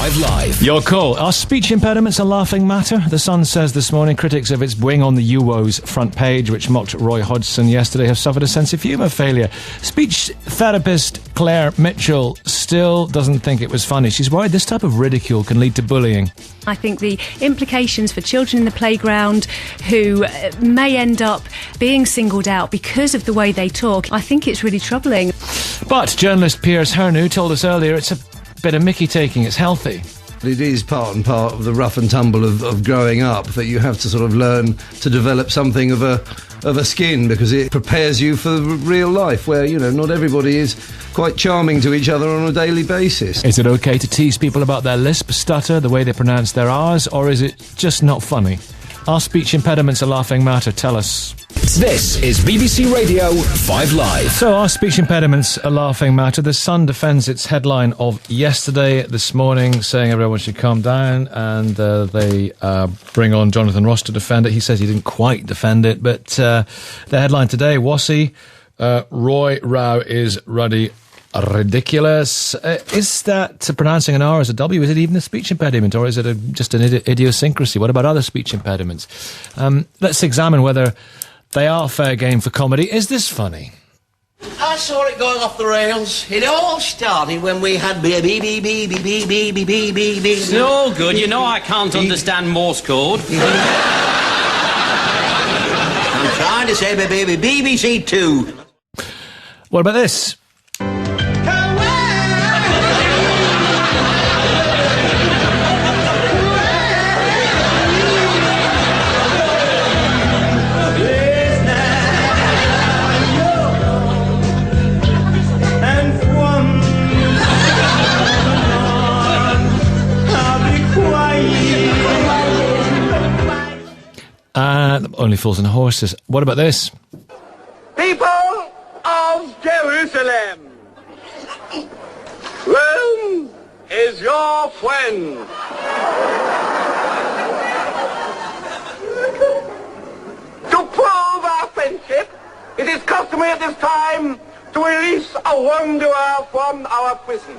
5 Live. Your call. Are speech impediments a laughing matter? The Sun says this morning critics of its wing on the UWO's front page, which mocked Roy Hodgson yesterday, have suffered a sense of humour failure. Speech therapist Claire Mitchell still doesn't think it was funny. She's worried this type of ridicule can lead to bullying. I think the implications for children in the playground who may end up being singled out because of the way they talk, I think it's really troubling. But journalist Piers Hernu told us earlier it's a bit of mickey taking. It's healthy. It is part and part of the rough and tumble of growing up, that you have to sort of learn to develop something of a skin, because it prepares you for real life where, you know, not everybody is quite charming to each other on a daily basis. Is it okay to tease people about their lisp, stutter, the way they pronounce their R's, or is it just not funny? Are speech impediments a laughing matter? Tell us. This is BBC Radio 5 Live. So, are speech impediments a laughing matter? The Sun defends its headline of yesterday this morning, saying everyone should calm down, and they bring on Jonathan Ross to defend it. He says he didn't quite defend it, but the headline today, Wassy, Roy Row is ruddy ridiculous. Is that pronouncing an R as a W? Is it even a speech impediment, or is it just an idiosyncrasy? What about other speech impediments? Let's examine whether they are fair game for comedy. Is this funny? I saw it going off the rails. It all started when we had It's no good. You know I can't understand Morse code. I'm trying to say BBC 2. What about this? Only Fools and Horses. What about this? People of Jerusalem, Rome is your friend. To prove our friendship, it is customary at this time to release a wanderer from our prison.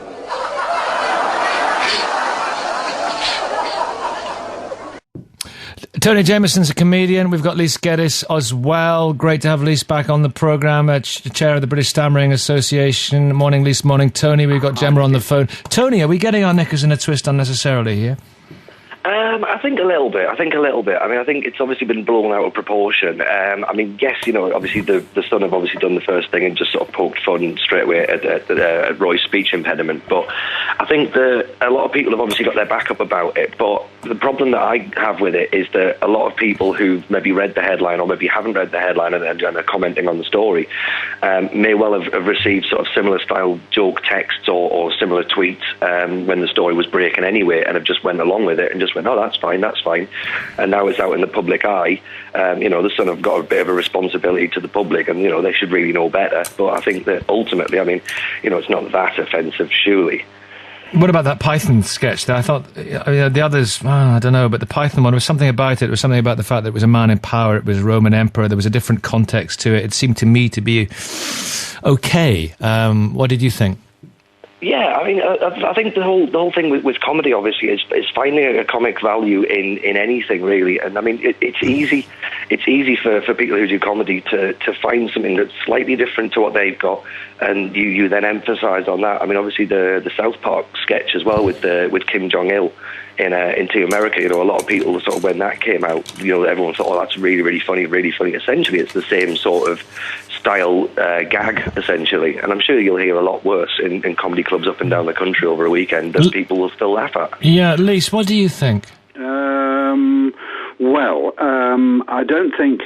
Tony Jameson's a comedian. We've got Lise Geddes as well. Great to have Lise back on the programme, chair of the British Stammering Association. Morning, Lise. Morning, Tony. We've got Gemma on the phone. Tony, are we getting our knickers in a twist unnecessarily here? I think a little bit. I mean, I think it's obviously been blown out of proportion. I mean, yes, you know, obviously the Sun have obviously done the first thing and just sort of poked fun straight away at Roy's speech impediment. But I think that a lot of people have obviously got their back up about it. But the problem that I have with it is that a lot of people who've maybe read the headline or maybe haven't read the headline and are commenting on the story may well have received sort of similar style joke texts or similar tweets when the story was breaking anyway, and have just went along with it and just went, oh, that's fine. And now it's out in the public eye. You know, the Sun have got a bit of a responsibility to the public, and, you know, they should really know better. But I think that ultimately, I mean, you know, it's not that offensive, surely. What about that Python sketch there? I thought the others, I don't know, but the Python one, there was something about it. It was something about the fact that it was a man in power, it was a Roman emperor, there was a different context to it. It seemed to me to be okay. What did you think? Yeah, I mean, I think the whole thing with comedy, obviously, is finding a comic value in anything, really. And I mean, it's easy for people who do comedy to find something that's slightly different to what they've got, and you then emphasise on that. I mean, obviously the South Park sketch as well with Kim Jong-il into America. You know, a lot of people sort of, when that came out, you know, everyone thought, oh, that's really, really funny, really funny. Essentially, it's the same sort of style gag, essentially. And I'm sure you'll hear a lot worse in comedy clubs up and down the country over a weekend that people will still laugh at. Yeah, Lise, what do you think? I don't think...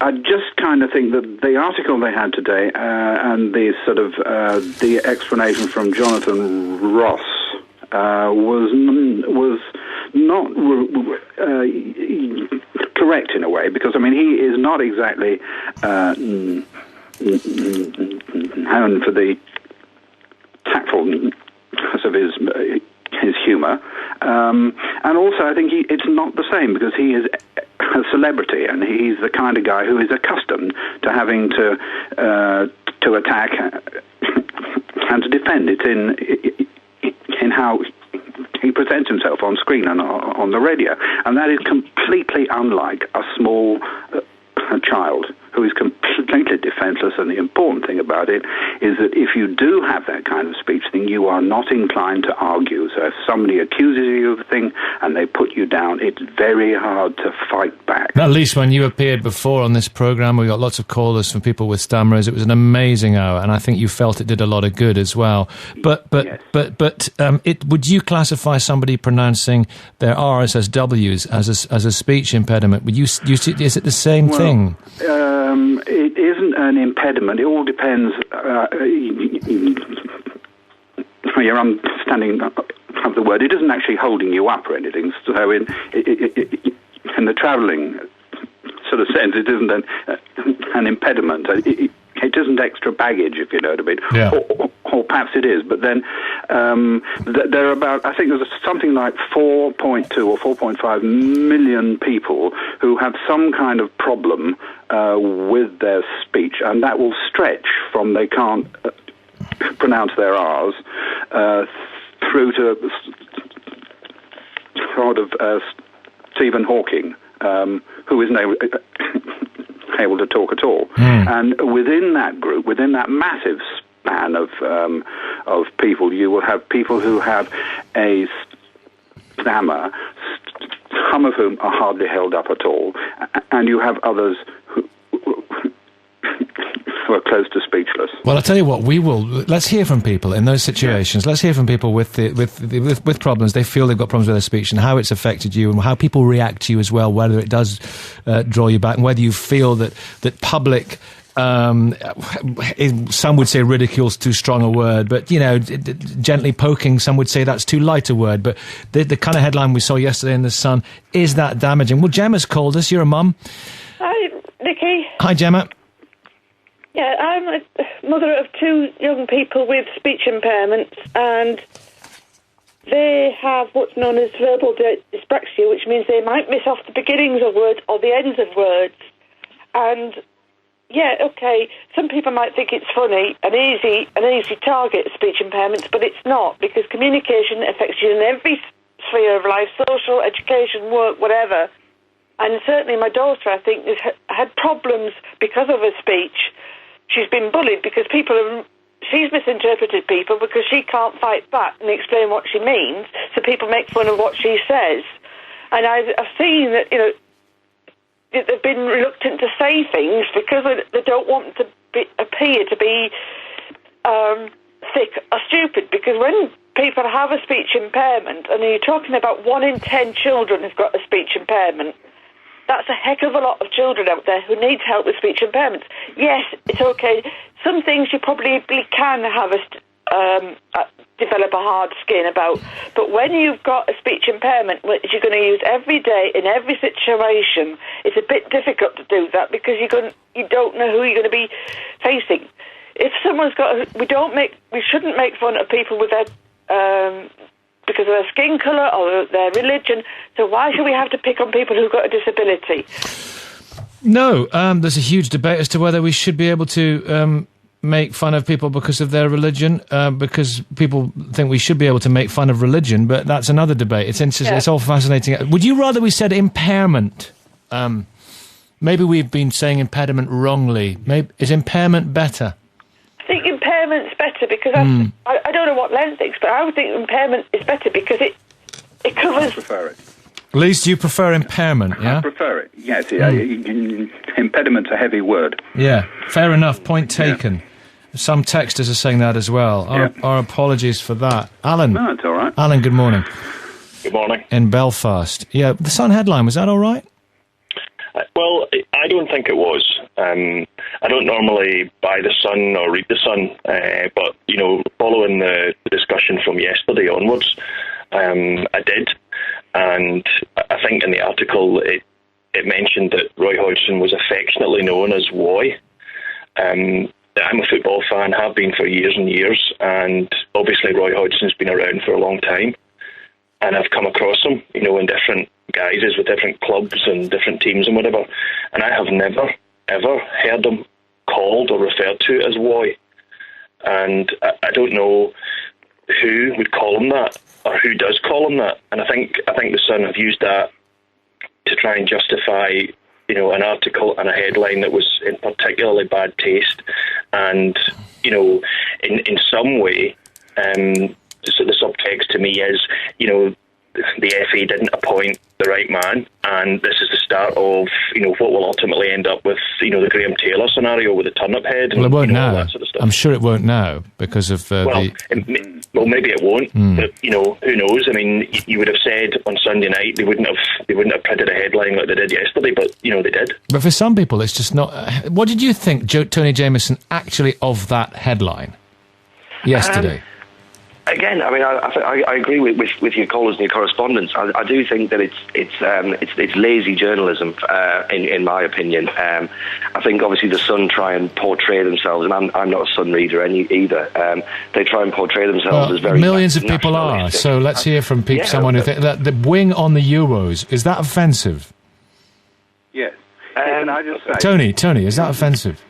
I just kind of think that the article they had today and the sort of the explanation from Jonathan Ross was not correct in a way, because I mean he is not exactly known for the tactfulness of his humour, and also I think it's not the same, because he is a celebrity and he's the kind of guy who is accustomed to having to attack and to defend it in how he presents himself on screen and on the radio. And that is completely unlike a small child who is completely defenseless, and the important thing about it is that if you do have that kind of speech, then you are not inclined to argue. So if somebody accuses you of a thing and they put you down, it's very hard to fight back. At least when you appeared before on this programme, we got lots of callers from people with stammers. It was an amazing hour, and I think you felt it did a lot of good as well. But would you classify somebody pronouncing their R's as W's as a speech impediment? Would you is it the same thing? It isn't an impediment. It all depends. Your understanding of the word. It isn't actually holding you up or anything. So in the travelling sort of sense, it isn't an impediment. It isn't extra baggage, if you know what I mean. Yeah. Or perhaps it is, but then there are about, I think there's something like 4.2 or 4.5 million people who have some kind of problem with their speech, and that will stretch from they can't pronounce their R's through to sort of Stephen Hawking, who isn't able to talk at all. And within that group, within that massive span of people, you will have people who have a stammer, some of whom are hardly held up at all, and you have others who are close to speechless. Well, I'll tell you what, let's hear from people in those situations. Let's hear from people with problems. They feel they've got problems with their speech, and how it's affected you, and how people react to you as well, whether it does draw you back, and whether you feel that public, some would say ridicule's too strong a word, but, gently poking, some would say that's too light a word. But the kind of headline we saw yesterday in The Sun, is that damaging? Well, Gemma's called us. You're a mum. Hi, Nicky. Hi, Gemma. Yeah, I'm a mother of two young people with speech impairments, and they have what's known as verbal dyspraxia, which means they might miss off the beginnings of words or the ends of words. And yeah, okay, some people might think it's funny, an easy target, speech impairments, but it's not, because communication affects you in every sphere of life, social, education, work, whatever. And certainly my daughter, I think, has had problems because of her speech. She's been bullied because she's misinterpreted people because she can't fight back and explain what she means, so people make fun of what she says. And I've seen that, they've been reluctant to say things because they don't want to appear to be thick or stupid, because when people have a speech impairment, and you're talking about 1 in 10 children who've got a speech impairment, that's a heck of a lot of children out there who need help with speech impairments. Yes, it's okay. Some things you probably can have develop a hard skin about, but when you've got a speech impairment, which you're going to use every day in every situation, it's a bit difficult to do that, because you don't know who you're going to be facing. If someone's got, we shouldn't make fun of people with their because of their skin colour or their religion. So why should we have to pick on people who've got a disability? No, there's a huge debate as to whether we should be able to make fun of people because of their religion, because people think we should be able to make fun of religion, but that's another debate. It's all fascinating. Would you rather we said impairment? Maybe we've been saying impediment wrongly. Is impairment better? I think impairment's better, because I don't know what Len thinks, but I would think impairment is better because it covers... I prefer it. Least you prefer impairment, yeah? I prefer it, yes. Impediment's a heavy word. Yeah, fair enough, point taken. Yeah. Some texters are saying that as well. Our apologies for that. Alan. No, it's all right. Alan, good morning. Good morning. In Belfast. Yeah, the Sun headline, was that all right? Well, I don't think it was. I don't normally buy the Sun or read the Sun, but, following the discussion from yesterday onwards, I did. And I think in the article it mentioned that Roy Hodgson was affectionately known as Roy. I'm a football fan, have been for years and years, and obviously Roy Hodgson's been around for a long time. And I've come across him, in different guises with different clubs and different teams and whatever. And I have never, ever heard him called or referred to as Roy. And I don't know who would call him that, or who does call him that. And I think the Sun have used that to try and justify, an article and a headline that was in particularly bad taste, and in some way, the subtext to me is, the FA didn't appoint the right man, and this is the start of what will ultimately end up with the Graham Taylor scenario with the turnip head. Well, it won't now. That sort of stuff. I'm sure it won't now because of maybe it won't. But who knows? I mean, you would have said on Sunday night they wouldn't have printed a headline like they did yesterday, but they did. But for some people, it's just not. What did you think, Tony Jameson, actually of that headline yesterday? Again, I mean, I agree with your callers and your correspondents. I do think that it's lazy journalism, in my opinion. I think obviously the Sun try and portray themselves, and I'm not a Sun reader either. They try and portray themselves as very millions of people are. So let's hear from someone who thinks that the wing on the Euros, is that offensive? Yes. Can I just say, Tony, is that offensive?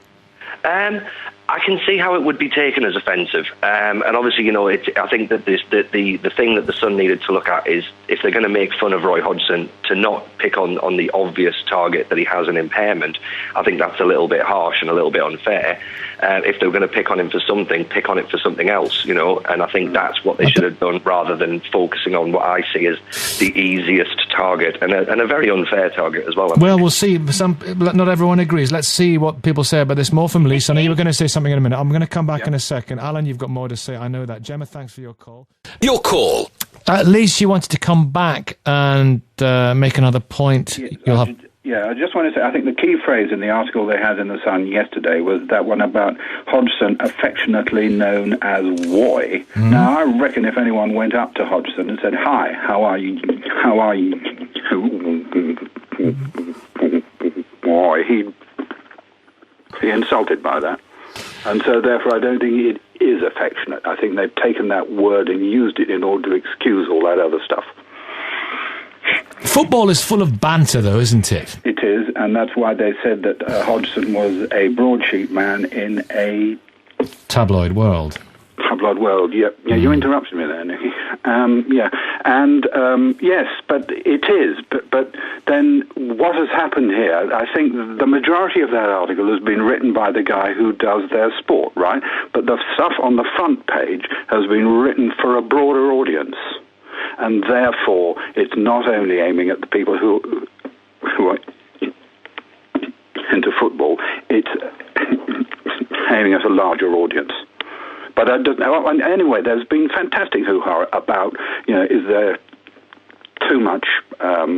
I can see how it would be taken as offensive, and obviously, I think that the thing that the Sun needed to look at is if they're going to make fun of Roy Hodgson, to not pick on the obvious target that he has an impairment. I think that's a little bit harsh and a little bit unfair. If they were going to pick on him for something, pick on it for something else, and I think that's what they should have done rather than focusing on what I see as the easiest target and a very unfair target as well. Well, we'll see. Not everyone agrees. Let's see what people say about this. More from Lisa. I know you were going to say something in a minute. I'm going to come back in a second. Alan, you've got more to say. I know that. Gemma, thanks for your call. Your call. At least you wanted to come back and make another point. I just want to say, I think the key phrase in the article they had in the Sun yesterday was that one about Hodgson, affectionately known as Roy. Now, I reckon if anyone went up to Hodgson and said, "Hi, how are you? How are you?" Roy, he'd be insulted by that. And so, therefore, I don't think it is affectionate. I think they've taken that word and used it in order to excuse all that other stuff. Football is full of banter, though, isn't it? It is, and that's why they said that Hodgson was a broadsheet man in a tabloid world. Yeah, you interrupted me there, Nicky. Yes, but it is. But then what has happened here, I think the majority of that article has been written by the guy who does their sport, right? But the stuff on the front page has been written for a broader audience. And therefore, it's not only aiming at the people who are into football, it's aiming at a larger audience. But anyway, there's been fantastic hoo-ha about, is there too much, are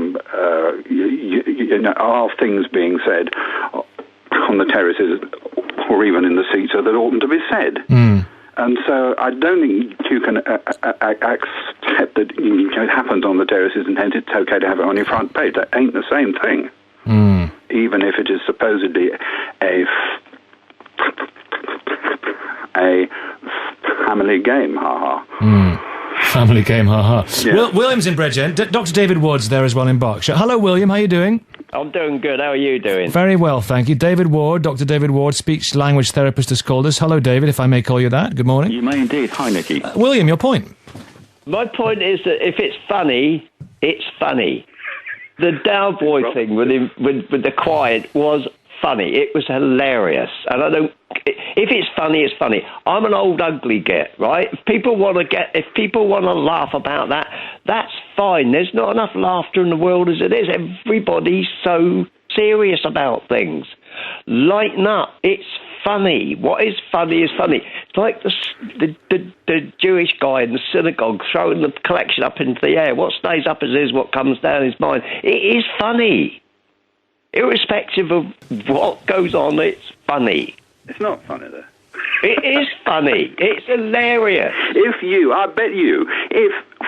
things being said on the terraces or even in the seats that oughtn't to be said? And so I don't think you can accept that it happens on the terraces and hence it's okay to have it on your front page. That ain't the same thing. Even if it is supposedly a family game, Family game, Yeah. William's in Bridgend. Dr. David Ward's there as well in Berkshire. Hello, William. How are you doing? I'm doing good. How are you doing? Very well, thank you. David Ward, Dr. David Ward, speech-language therapist, has called us. Hello, David, if I may call you that. Good morning. You may indeed. Hi, Nicky. William, your point. My point is that if it's funny, it's funny. The Dowboy thing with the quiet was funny. It was hilarious. And if it's funny, it's funny. I'm an old ugly git, right? If people want to laugh about that, that's fine. There's not enough laughter in the world as it is. Everybody's so serious about things. Lighten up. It's funny. What is funny is funny. It's like the Jewish guy in the synagogue throwing the collection up into the air. What stays up is his, what comes down is mine. It is funny. Irrespective of what goes on, it's funny. It's not funny, though. It is funny. It's hilarious. If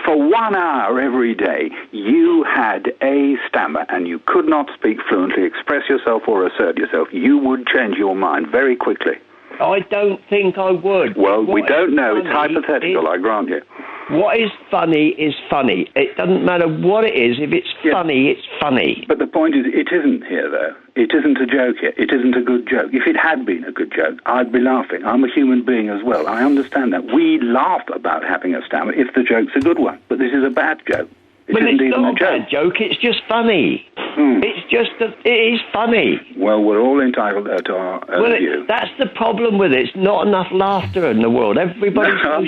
for 1 hour every day you had a stammer and you could not speak fluently, express yourself or assert yourself, you would change your mind very quickly. I don't think I would. Well, we don't know. It's hypothetical, I grant you. What is funny is funny. It doesn't matter what it is. If it's funny, it's funny. But the point is, it isn't here, though. It isn't a joke here. It isn't a good joke. If it had been a good joke, I'd be laughing. I'm a human being as well. I understand that. We laugh about having a stammer if the joke's a good one. But this is a bad joke. Well, it's not a bad joke. It's just funny. It is funny. Well, we're all entitled to our view. That's the problem with it. It's not enough laughter in the world. Everybody's so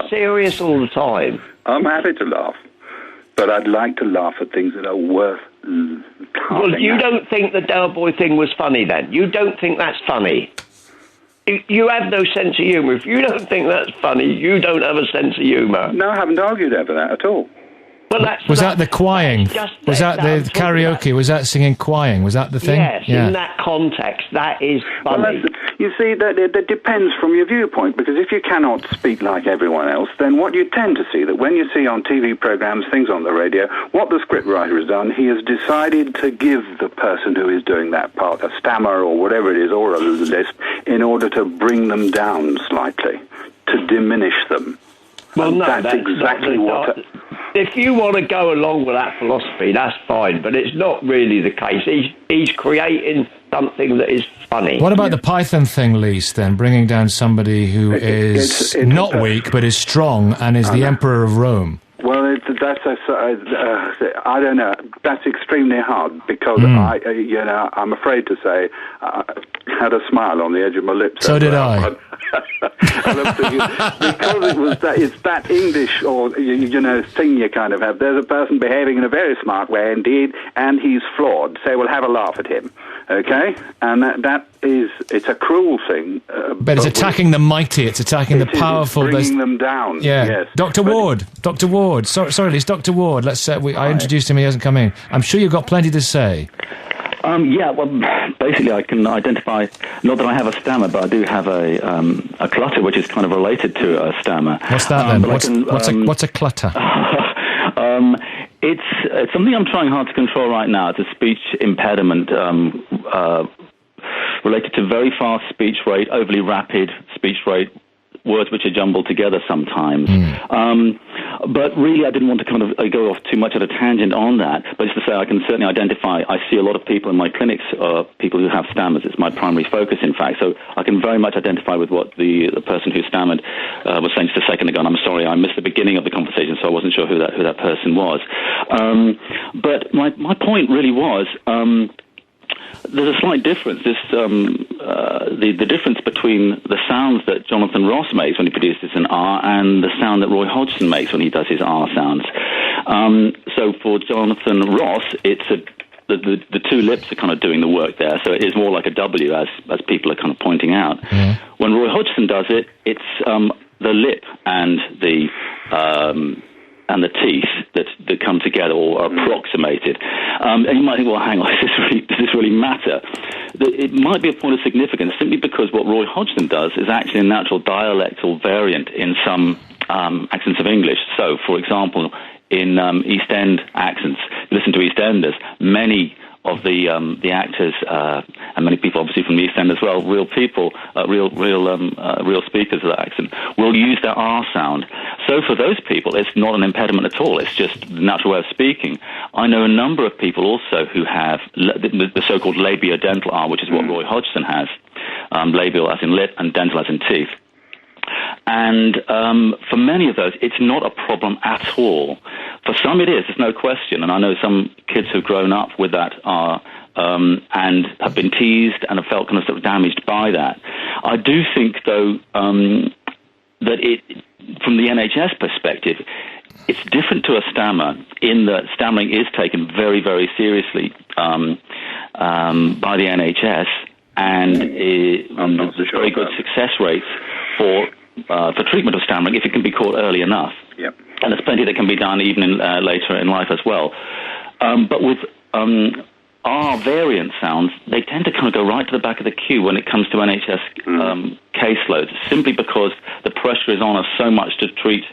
serious all the time. I'm happy to laugh, but I'd like to laugh at things that are worth laughing Well, you at. don't think the Cowboy thing was funny, then? You don't think that's funny? You have no sense of humour. If you don't think that's funny, you don't have a sense of humour. No, I haven't argued over that at all. Well, was that the quieing? Was that the karaoke? Was that singing quieing? Was that the thing? Yes, in that context, that is funny. Well, you see, that depends from your viewpoint, because if you cannot speak like everyone else, then what you tend to see, that when you see on TV programmes, things on the radio, what the scriptwriter has done, he has decided to give the person who is doing that part a stammer or whatever it is, or a lisp, in order to bring them down slightly, to diminish them. Well, and no, that's exactly what... If you want to go along with that philosophy, that's fine, but it's not really the case. He's creating something that is funny. What about the Python thing, Lise, then? Bringing down somebody who is not weak, but is strong, and is the Emperor of Rome. Well, I don't know. That's extremely hard, because I'm afraid to say, I had a smile on the edge of my lips. So did I. Because it's that English, or thing you kind of have. There's a person behaving in a very smart way indeed, and he's flawed. Say, we'll have a laugh at him, okay? And it's a cruel thing. But it's attacking the mighty. It's attacking the powerful. It's bringing them down. Yeah. Yes. Dr. Ward. Sorry, Liz. Dr. Ward. I introduced him. He hasn't come in. I'm sure you've got plenty to say. Well, basically I can identify, not that I have a stammer, but I do have a clutter, which is kind of related to a stammer. What's that then? What's a clutter? It's something I'm trying hard to control right now. It's a speech impediment related to very fast speech rate, overly rapid speech rate, words which are jumbled together sometimes. But really, I didn't want to kind of go off too much at a tangent on that. But just to say, I can certainly identify. I see a lot of people in my clinics, people who have stammers. It's my primary focus, in fact. So I can very much identify with what the person who stammered was saying just a second ago. And I'm sorry, I missed the beginning of the conversation, so I wasn't sure who that person was. But my point really was. There's a slight difference. The difference between the sounds that Jonathan Ross makes when he produces an R and the sound that Roy Hodgson makes when he does his R sounds. So for Jonathan Ross, it's the two lips are kind of doing the work there. So it is more like a W, as people are kind of pointing out. When Roy Hodgson does it, it's the lip and the teeth that come together or are approximated. And you might think, well, hang on, does this really matter? It might be a point of significance simply because what Roy Hodgson does is actually a natural dialectal variant in some accents of English. So, for example, in East End accents, listen to East Enders, many of the actors and many people, obviously from the East End as well, real people, real speakers of that accent, will use their R sound. So for those people, it's not an impediment at all. It's just the natural way of speaking. I know a number of people also who have the so-called labiodental R, which is what Roy Hodgson has, labial as in lip and dental as in teeth. And for many of those, it's not a problem at all. For some it is, there's no question. And I know some kids who've grown up with that R and have been teased and have felt kind of sort of damaged by that. I do think, though, that from the NHS perspective, it's different to a stammer in that stammering is taken very, very seriously by the NHS, and there's very good success rates for treatment of stammering if it can be caught early enough. Yep. And there's plenty that can be done even later in life as well. But with R variant sounds, they tend to kind of go right to the back of the queue when it comes to NHS caseloads, simply because the pressure is on us so much to treat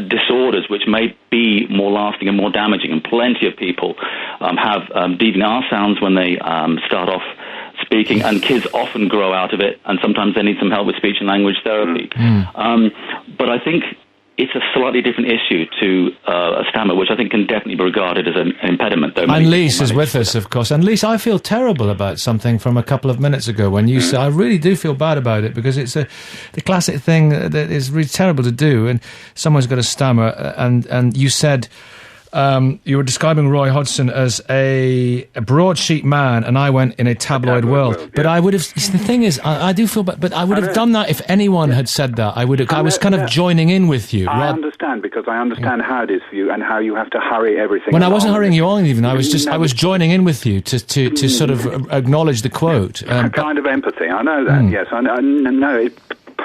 disorders which may be more lasting and more damaging. And plenty of people have deviant R sounds when they start off speaking, and kids often grow out of it, and sometimes they need some help with speech and language therapy. But I think it's a slightly different issue to a stammer, which I think can definitely be regarded as an impediment. Though and Lise is with us, of course. And Lise, I feel terrible about something from a couple of minutes ago when you said, I really do feel bad about it, because it's the classic thing that is really terrible to do, and someone's got a stammer, and you said... you were describing Roy Hodgson as a broadsheet man, and I went in a tabloid world. But I would have. The thing is, I do feel bad, but I would have done that if anyone had said that. I would have. I was kind of joining in with you. I understand, because I understand how it is for you and how you have to hurry everything. When I wasn't hurrying you on, even I was joining in with you to sort of acknowledge the quote. A kind of empathy. I know that. Yes, I know.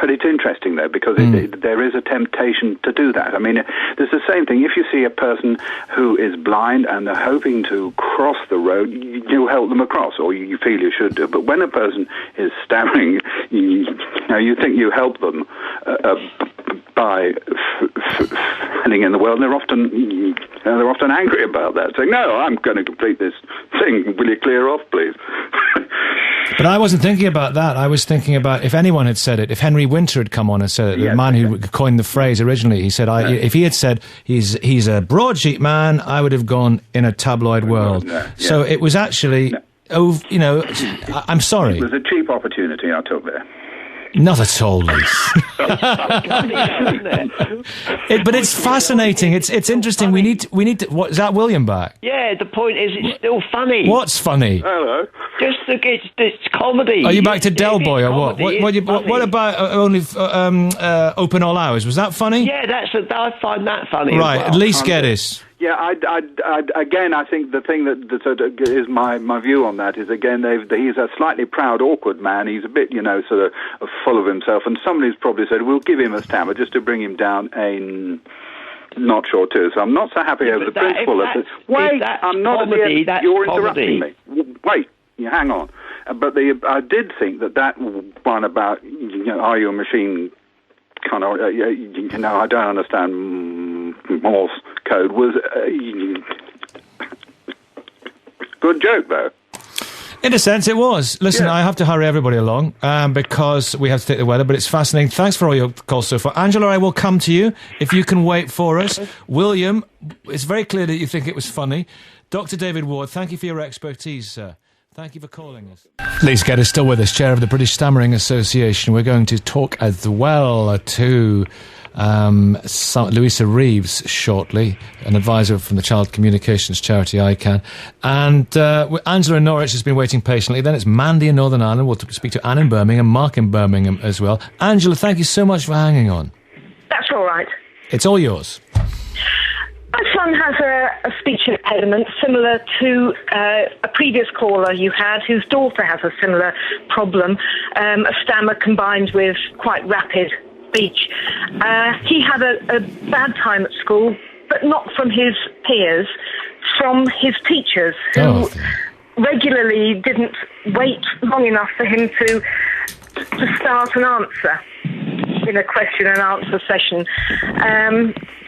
But it's interesting, though, because there is a temptation to do that. I mean, there's the same thing. If you see a person who is blind and they're hoping to cross the road, you help them across, or you feel you should do. But when a person is stammering, you think you help them by standing in the world, and they're often angry about that, saying, "No, I'm going to complete this thing. Will you clear off, please?" But I wasn't thinking about that. I was thinking about if anyone had said it, if Henry Winter had come on and said it, the man who coined the phrase originally, he said, if he had said he's a broadsheet man, I would have gone in a tabloid world. So it was actually, I'm sorry. It was a cheap opportunity I took there. Not at all, Lise. But it's fascinating. It's interesting. We need to. What is that? William back? Yeah. The point is, it's still funny. What's funny? Hello. Just it's comedy. Are you back to Del Boy or what? What about only open all hours? Was that funny? Yeah, I find that funny. Right. As well. At least Geddes. Yeah, again, I think the thing that is my view on that is, again, he's a slightly proud, awkward man. He's a bit, sort of full of himself. And somebody's probably said, we'll give him a stammer just to bring him down a notch or two. So I'm not so happy over the principle of it. Wait, I'm not comedy, at the end. You're interrupting me. Wait, you hang on. But I did think that one about, are you a machine? Kind of, I don't understand Morse code was good joke, though. In a sense, it was. Listen, I have to hurry everybody along because we have to take the weather, but it's fascinating. Thanks for all your calls so far. Angela, I will come to you if you can wait for us. William, it's very clear that you think it was funny. Dr. David Ward, thank you for your expertise, sir. Thank you for calling us. Lise Geddes still with us, chair of the British Stammering Association. We're going to talk as well to Louisa Reeves shortly, an advisor from the child communications charity ICANN. And Angela in Norwich has been waiting patiently. Then it's Mandy in Northern Ireland. We'll speak to Anne in Birmingham, Mark in Birmingham as well. Angela, thank you so much for hanging on. That's all right. It's all yours. My son has a speech impediment similar to a previous caller you had, whose daughter has a similar problem, a stammer combined with quite rapid speech. He had a bad time at school, but not from his peers, from his teachers, who regularly didn't wait long enough for him to start an answer in a question and answer session.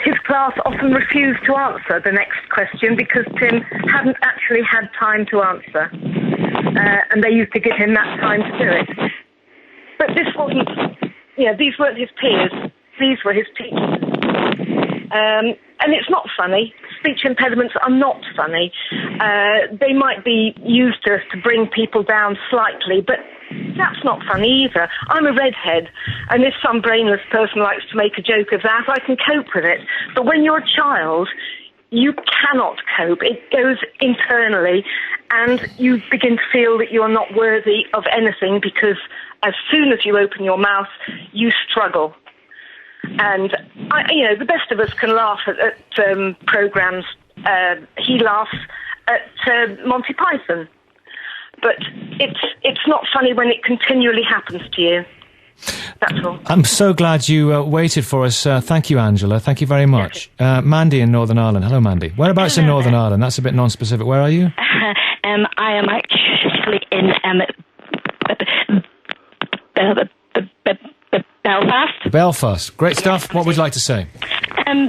His class often refused to answer the next question because Tim hadn't actually had time to answer. And they used to give him that time to do it. But this wasn't, these weren't his peers. These were his teachers. And it's not funny. Speech impediments are not funny. They might be used to bring people down slightly, but that's not funny either. I'm a redhead, and if some brainless person likes to make a joke of that, I can cope with it. But when you're a child, you cannot cope. It goes internally, and you begin to feel that you're not worthy of anything because as soon as you open your mouth, you struggle. And, the best of us can laugh at programs. He laughs at Monty Python. But it's not funny when it continually happens to you. That's all. I'm so glad you waited for us. Thank you, Angela. Thank you very much. Mandy in Northern Ireland. Hello, Mandy. Whereabouts in Northern Ireland? That's a bit non-specific. Where are you? I am actually in Belfast. Belfast. Great stuff. What would you like to say?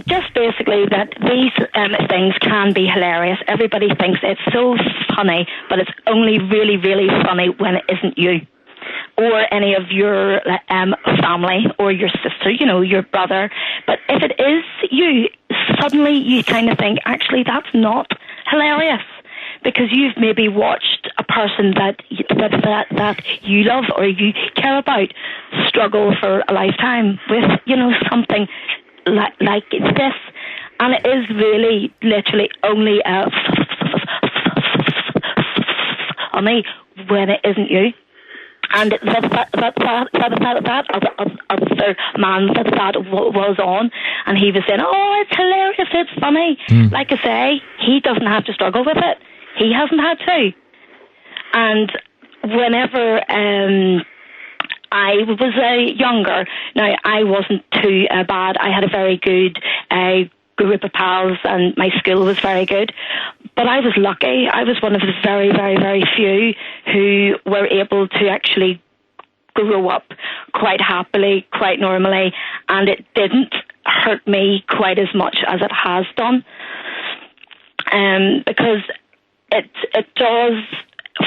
Just basically that these things can be hilarious. Everybody thinks it's so funny, but it's only really, really funny when it isn't you or any of your family or your sister, your brother. But if it is you, suddenly you kind of think, actually, that's not hilarious, because you've maybe watched a person that you love or you care about struggle for a lifetime with, something like this. And it is really, literally only funny when it isn't you. And that other man that was on, and he was saying, oh, it's hilarious, it's funny. Like I say, he doesn't have to struggle with it. He hasn't had to. And whenever I was younger, now I wasn't too bad. I had a very good group of pals, and my school was very good. But I was lucky. I was one of the very, very, very few who were able to actually grow up quite happily, quite normally, and it didn't hurt me quite as much as it has done. Because it does,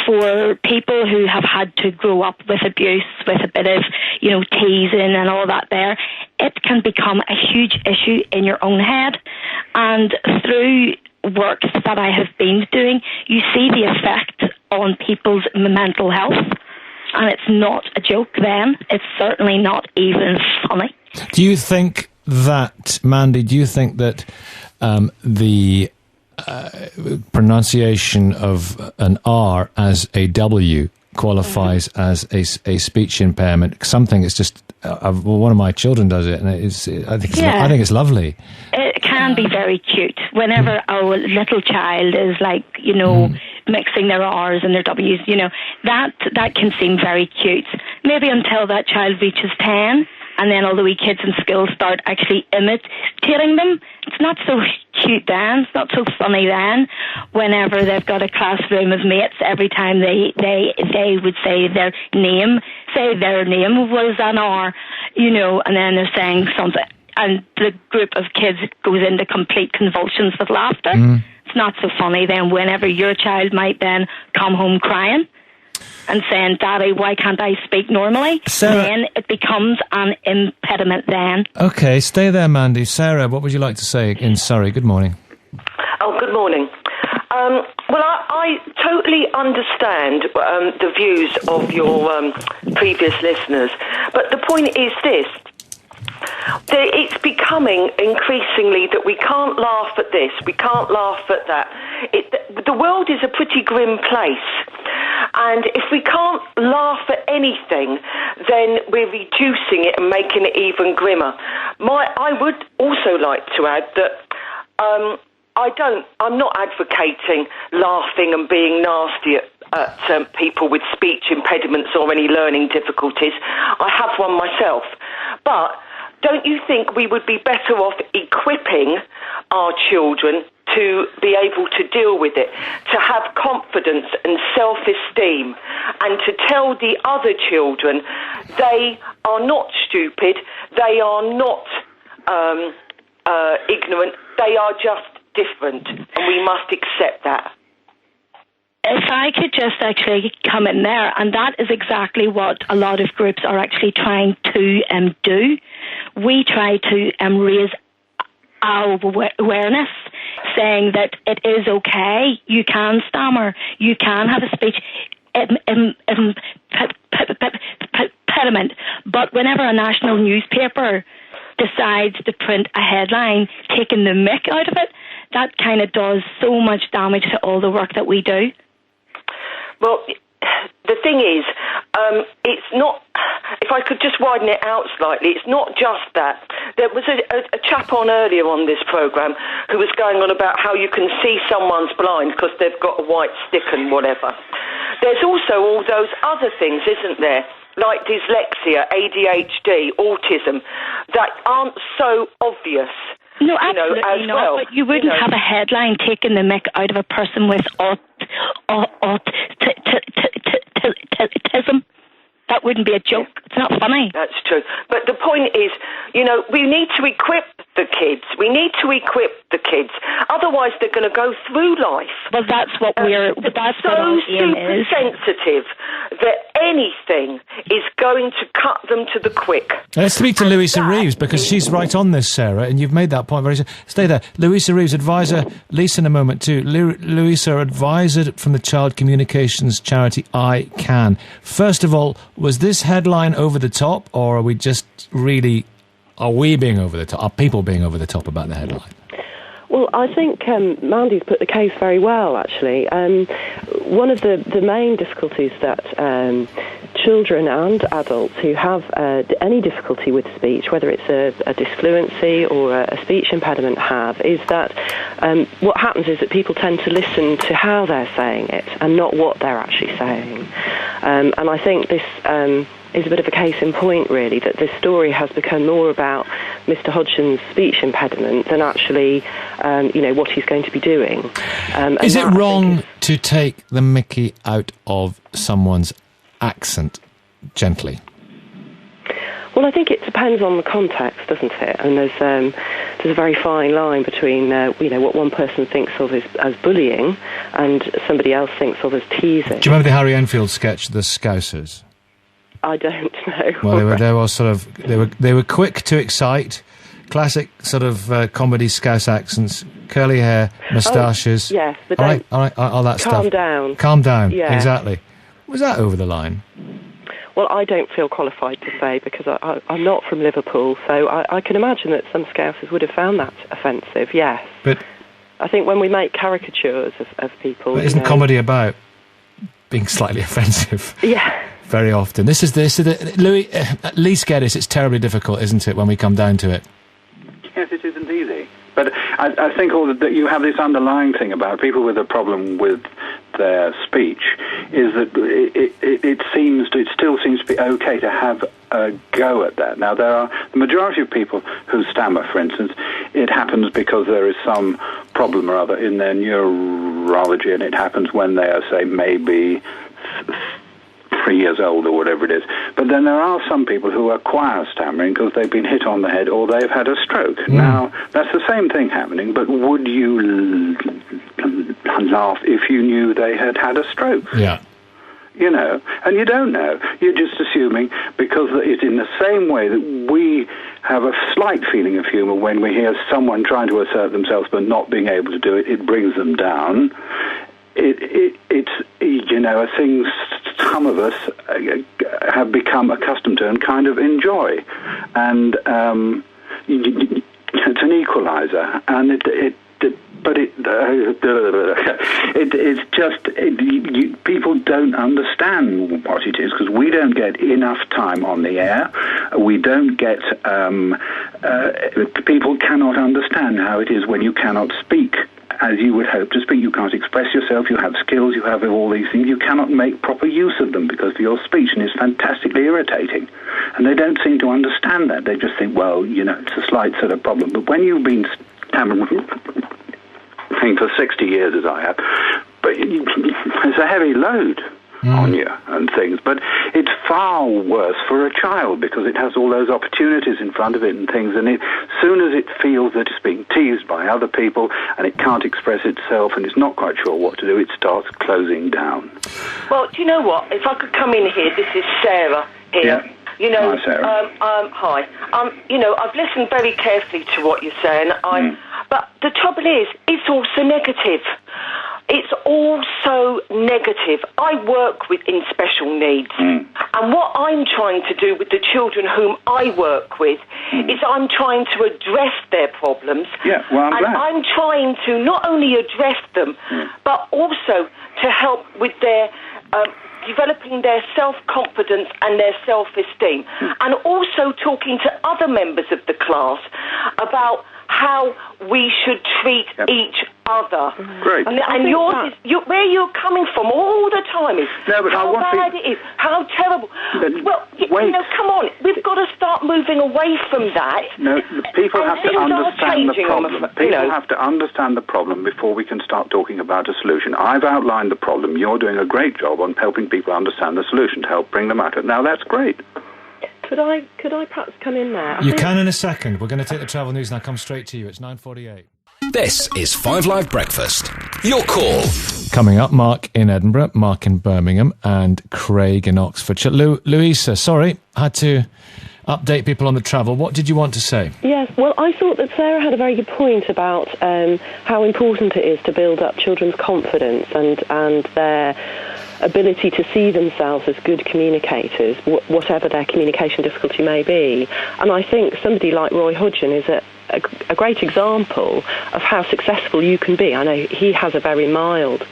for people who have had to grow up with abuse, with a bit of, teasing and all that there, it can become a huge issue in your own head. And through work that I have been doing, you see the effect on people's mental health. And it's not a joke then. It's certainly not even funny. Do you think that, Mandy, the pronunciation of an R as a W qualifies as a speech impairment? Something it's just one of my children does it, and I think it's lovely. It can be very cute. Whenever a little child is mixing their R's and their W's, that can seem very cute. Maybe until that child reaches 10. And then all the wee kids in school start actually imitating them. It's not so cute then. It's not so funny then. Whenever they've got a classroom of mates, every time they would say their name was an R, and then they're saying something, and the group of kids goes into complete convulsions with laughter. It's not so funny then whenever your child might then come home crying and saying, Daddy, why can't I speak normally? Sarah, then it becomes an impediment then. Okay, stay there, Mandy. Sarah, what would you like to say in Surrey? Good morning. Oh, good morning. Well, I totally understand the views of your previous listeners, but the point is this. It's becoming increasingly that we can't laugh at this, we can't laugh at that. The world is a pretty grim place, and if we can't laugh at anything, then we're reducing it and making it even grimmer. I would also like to add that I'm not advocating laughing and being nasty at people with speech impediments or any learning difficulties. I have one myself. But don't you think we would be better off equipping our children to be able to deal with it, to have confidence and self-esteem, and to tell the other children they are not stupid, they are not ignorant, they are just different, and we must accept that. If I could just actually come in there, and that is exactly what a lot of groups are actually trying to do. We try to raise our awareness, saying that it is okay, you can stammer, you can have a speech impediment. But whenever a national newspaper decides to print a headline taking the mick out of it, that kind of does so much damage to all the work that we do. Well, the thing is, it's not, if I could just widen it out slightly, it's not just that. There was a chap on earlier on this programme who was going on about how you can see someone's blind because they've got a white stick and whatever. There's also all those other things, isn't there? Like dyslexia, ADHD, autism, that aren't so obvious. No, absolutely not. Well. But you wouldn't have a headline taking the mick out of a person with autism. That wouldn't be a joke. It's not funny. That's true. But the point is, we need to equip the kids. We need to equip the kids. Otherwise, they're going to go through life. Well, that's what that's so what our aim super is. sensitive that anything is going to cut them to the quick. Let's speak to Louisa Reeves, because she's right on this, Sarah, and you've made that point very... Stay there. Louisa Reeves, advisor, Lisa in a moment too. Louisa, advisor from the child communications charity I Can. First of all, was this headline over the top, or are we just really... Are we being over the top? Are people being over the top about the headline? Well, I think Mandy's put the case very well, actually. One of the main difficulties that children and adults who have any difficulty with speech, whether it's a dysfluency or a speech impediment have, is that what happens is that people tend to listen to how they're saying it and not what they're actually saying. And I think this... is a bit of a case in point, really, that this story has become more about Mr. Hodgson's speech impediment than actually, what he's going to be doing. Is it wrong to take the mickey out of someone's accent gently? Well, I think it depends on the context, doesn't it? And there's a very fine line between, what one person thinks of as bullying and somebody else thinks of as teasing. Do you remember the Harry Enfield sketch, The Scousers? I don't know. Well, they were quick to excite, classic sort of comedy Scouse accents, curly hair, moustaches. Oh, yes, but all right, all that stuff. Calm down. Calm down. Yeah. Exactly. Was that over the line? Well, I don't feel qualified to say, because I'm not from Liverpool, so I can imagine that some Scousers would have found that offensive. Yes, but I think when we make caricatures of people, but isn't comedy about being slightly offensive? Yeah. Very often. This is Louis, Lee Geddes, it's terribly difficult, isn't it, when we come down to it? Yes, it isn't easy. But I think that you have this underlying thing about people with a problem with their speech, is that it still seems to be okay to have a go at that. Now, there are the majority of people who stammer, for instance, it happens because there is some problem or other in their neurology, and it happens when they are, say, maybe 3 years old or whatever it is. But then there are some people who acquire stammering because they've been hit on the head or they've had a stroke. Now, that's the same thing happening, but would you laugh if you knew they had had a stroke? Yeah. And you don't know. You're just assuming, because it's in the same way that we have a slight feeling of humour when we hear someone trying to assert themselves but not being able to do it, it brings them down. It's a thing some of us have become accustomed to and kind of enjoy, and it's an equaliser, and people don't understand what it is because we don't get enough time on the air. We don't get. People cannot understand how it is when you cannot speak as you would hope to speak. You can't express yourself, you have skills, you have all these things, you cannot make proper use of them because of your speech, and it's fantastically irritating. And they don't seem to understand that. They just think, well, it's a slight sort of problem. But when you've been stammering for 60 years, as I have, but it's a heavy load on you and things. But it's far worse for a child because it has all those opportunities in front of it and things, and as soon as it feels that it's being teased by other people and it can't express itself and it's not quite sure what to do, it starts closing down. Well, do you know what? If I could come in here, this is Sarah here. Yeah. Hi, Sarah. Hi. I've listened very carefully to what you're saying. But the trouble is, it's also negative. It's all so negative. I work in special needs. And what I'm trying to do with the children whom I work with is I'm trying to address their problems. Yeah, well, I'm glad. I'm trying to not only address them, but also to help with their developing their self-confidence and their self-esteem. And also talking to other members of the class about how we should treat each other. Great. And yours is, where you're coming from all the time is how bad it is, how terrible. Well, come on, we've got to start moving away from that. No, people have to understand the problem. People have to understand the problem before we can start talking about a solution. I've outlined the problem. You're doing a great job on helping people understand the solution to help bring them out of it. Now, that's great. Could I perhaps come in there? You can in a second. We're going to take the travel news and I'll come straight to you. It's 9:48. This is 5 Live Breakfast. Your call. Coming up, Mark in Edinburgh, Mark in Birmingham, and Craig in Oxfordshire. Louisa, sorry, I had to update people on the travel. What did you want to say? Yes, well, I thought that Sarah had a very good point about how important it is to build up children's confidence and their ability to see themselves as good communicators, whatever their communication difficulty may be. And I think somebody like Roy Hodgson is a great example of how successful you can be. I know he has a very mild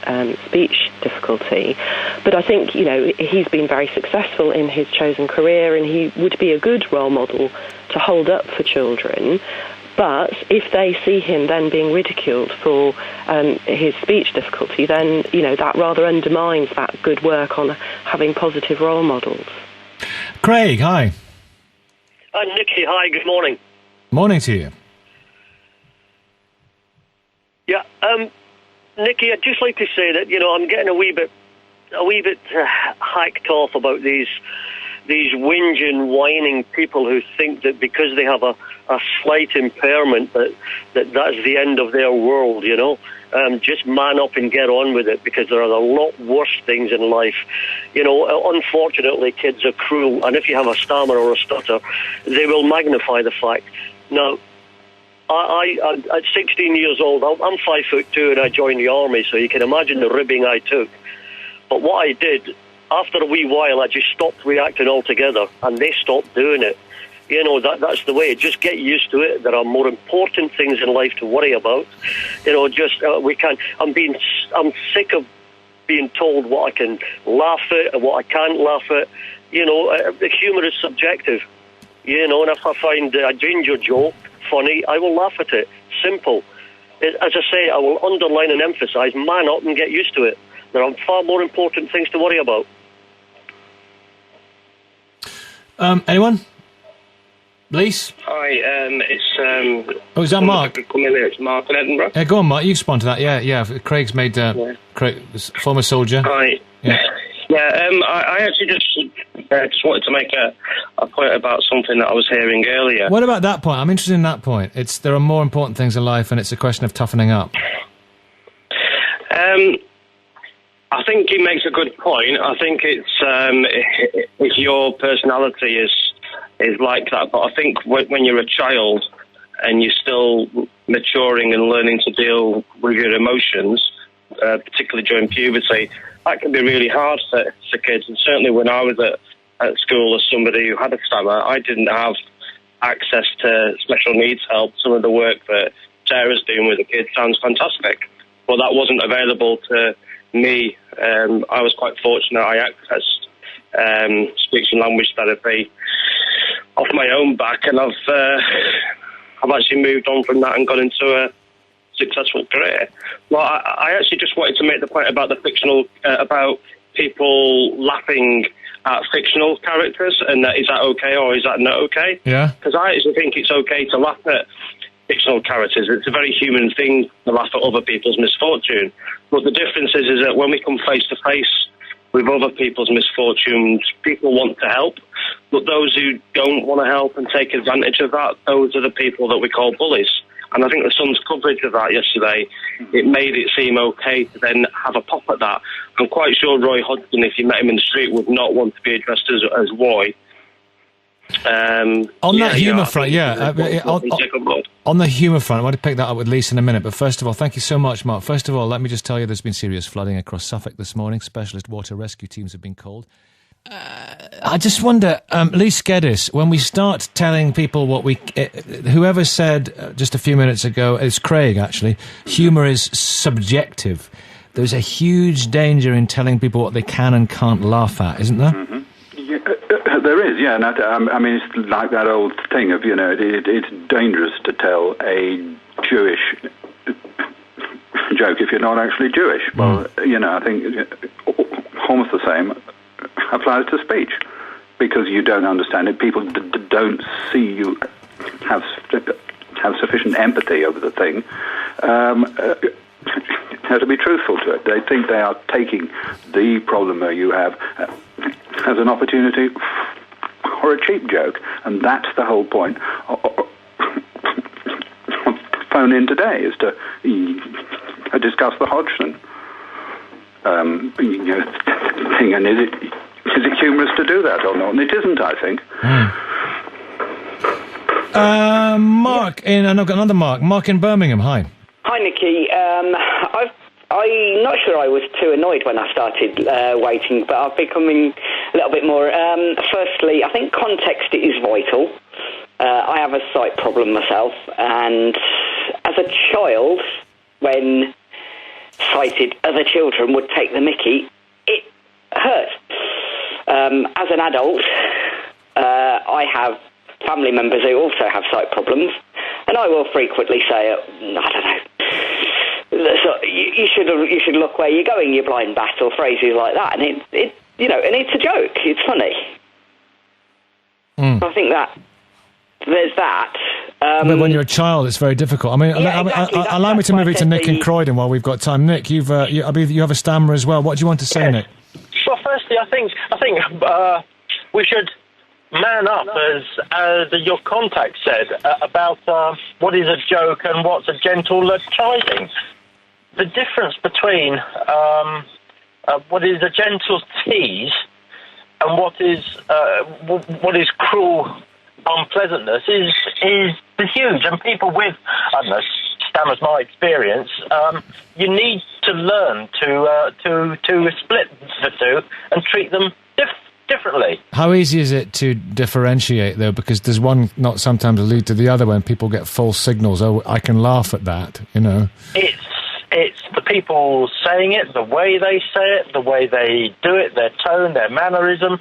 speech difficulty, but I think, he's been very successful in his chosen career, and he would be a good role model to hold up for children. But if they see him then being ridiculed for his speech difficulty, then, that rather undermines that good work on having positive role models. Craig, hi. Nicky, hi, good morning. Morning to you. Yeah, Nicky, I'd just like to say that, I'm getting a wee bit hacked off about these whinging, whining people who think that because they have a slight impairment that's the end of their world, just man up and get on with it, because there are a lot worse things in life. Unfortunately, kids are cruel, and if you have a stammer or a stutter, they will magnify the fact. Now, I at 16 years old, I'm 5'2", and I joined the army, so you can imagine the ribbing I took. But what I did, after a wee while, I just stopped reacting altogether, and they stopped doing it. That's the way. Just get used to it. There are more important things in life to worry about. I'm sick of being told what I can laugh at and what I can't laugh at. The humour is subjective. And if I find a ginger joke funny, I will laugh at it. Simple. As I say, I will underline and emphasise, man up and get used to it. There are far more important things to worry about. Anyone? Lise? Hi, it's... is that Mark? It's Mark in Edinburgh. Yeah, go on, Mark, you respond to that. Yeah. Craig's made... Craig, former soldier. Hi. Yeah. I actually just wanted to make a point about something that I was hearing earlier. What about that point? I'm interested in that point. There are more important things in life, and it's a question of toughening up. I think he makes a good point. I think it's if your personality is like that, but I think when you're a child and you're still maturing and learning to deal with your emotions, particularly during puberty, that can be really hard for kids. And certainly when I was at school as somebody who had a stammer, I didn't have access to special needs help. Some of the work that Sarah's doing with the kids sounds fantastic, but that wasn't available to me. I was quite fortunate. I accessed speech and language therapy off my own back, and I've actually moved on from that and got into a successful career. Well, I actually just wanted to make the point about the fictional, about people laughing at fictional characters, and is that okay or is that not okay? Yeah. Because I actually think it's okay to laugh at fictional characters. It's a very human thing to laugh at other people's misfortune. But the difference is that when we come face to face with other people's misfortunes, people want to help. But those who don't want to help and take advantage of that, those are the people that we call bullies. And I think the Sun's coverage of that yesterday, it made it seem okay to then have a pop at that. I'm quite sure Roy Hodgson, if you met him in the street, would not want to be addressed as Roy. On that humour front, on the humour front, I want to pick that up with Lisa in a minute, but first of all, thank you so much, Mark. First of all, let me just tell you there's been serious flooding across Suffolk this morning. Specialist water rescue teams have been called. I just wonder, Lee Skedis, when we start telling people what whoever said just a few minutes ago, it's Craig actually, humour is subjective. There's a huge danger in telling people what they can and can't laugh at, isn't there? Mm-hmm. There is, yeah. And I mean, it's like that old thing of, it's dangerous to tell a Jewish joke if you're not actually Jewish. Well, I think almost the same applies to speech, because you don't understand it. People don't see you have sufficient empathy over the thing to be truthful to it. They think they are taking the problem that you have as an opportunity or a cheap joke, and that's the whole point. Phone in today is to discuss the Hodgson thing, and is it humorous to do that or not? And it isn't, I think. Mark I've got another Mark. Mark in Birmingham. Hi. Hi, Nicky. I'm not sure I was too annoyed when I started waiting, but I'm becoming a little bit more. Firstly, I think context is vital. I have a sight problem myself, and as a child, when sighted other children would take the mickey, it hurt. As an adult, I have family members who also have sight problems, and I will frequently say, I don't know, so you should look where you're going, you blind bat, or phrases like that, and and it's a joke, it's funny. I think that there's that. But when you're a child, it's very difficult. I mean, allow me to move it to Nick in Croydon while we've got time. Nick, you have a stammer as well. What do you want to say, Nick? Well, firstly, I think we should man up, as your contact said, about what is a joke and what's a gentle chiding. The difference between what is a gentle tease and what is cruel unpleasantness is huge. And people with, I don't know, stammer's my experience, you need to learn to split the two and treat them differently. How easy is it to differentiate, though? Because does one not sometimes lead to the other when people get false signals? Oh, I can laugh at that, It's the people saying it, the way they say it, the way they do it, their tone, their mannerism.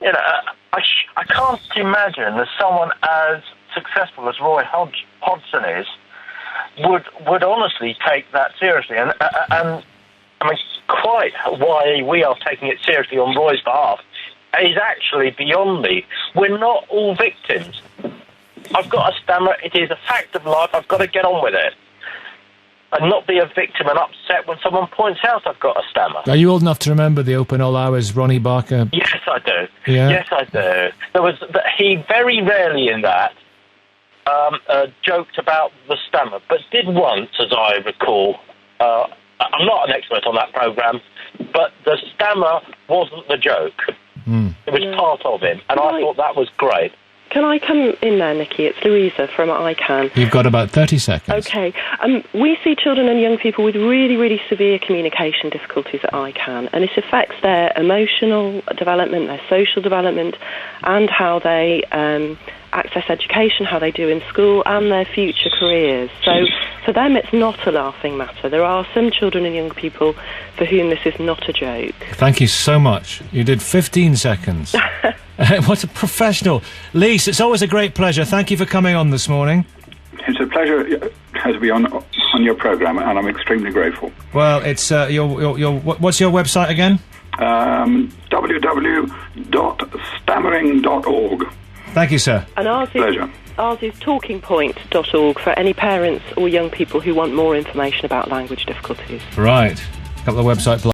I can't imagine that someone as successful as Roy Hodgson is would honestly take that seriously. And I mean, quite why we are taking it seriously on Roy's behalf is actually beyond me. We're not all victims. I've got a stammer. It is a fact of life. I've got to get on with it and not be a victim and upset when someone points out I've got a stammer. Are you old enough to remember the Open All Hours Ronnie Barker? Yes, I do. Yeah? Yes, I do. He very rarely in that joked about the stammer, but did once, as I recall. I'm not an expert on that programme, but the stammer wasn't the joke. It was part of him, and I thought that was great. Can I come in there, Nicky? It's Louisa from ICANN. You've got about 30 seconds. Okay. We see children and young people with really, really severe communication difficulties at ICANN, and it affects their emotional development, their social development, and how they access education, how they do in school, and their future careers. So for them, it's not a laughing matter. There are some children and young people for whom this is not a joke. Thank you so much. You did 15 seconds. What a professional. Lise, it's always a great pleasure. Thank you for coming on this morning. It's a pleasure to be on your programme, and I'm extremely grateful. Well, it's what's your website again? www.stammering.org. Thank you, sir. And ours is talkingpoint.org for any parents or young people who want more information about language difficulties. Right. A couple of website